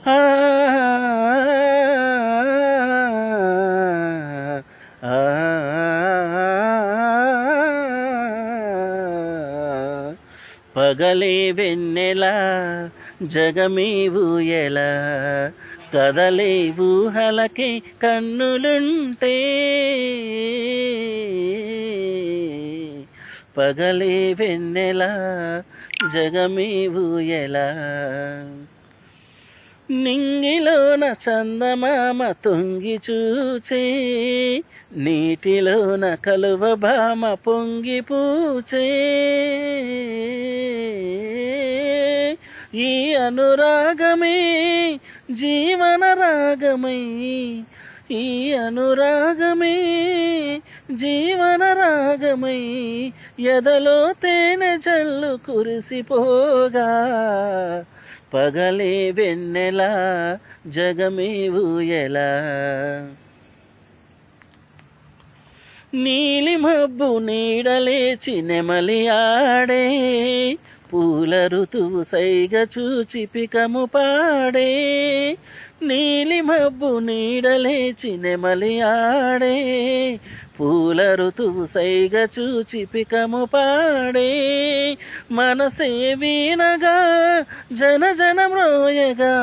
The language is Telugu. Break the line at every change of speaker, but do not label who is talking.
ఆ ఆ పగలే వెన్నెల జగమే ఊయల కదలే ఊహలకే కన్నులుంటే పగలే వెన్నెల జగమే ఊయల నింగిలోన చందమామ తొంగి చూచే నీటిలోన కలువ భామ పొంగి పూచే ఈ అనురాగమే జీవన రాగమై ఈ అనురాగమే జీవన రాగమై ఎదలో తేనె జల్లు కురిసిపోగా పగలే వెన్నెల జగమే ఊయల నీలి మబ్బు నీడలేచి నెమలి ఆడే పూల ఋతువు సైగ చూచి పికము పాడే నీలి మబ్బు నీడలేచి నెమలి ఆడే పూల ఋతువు సైగ చూచి పికము పాడే మనసే వీణగా జన జన మ్రోయగా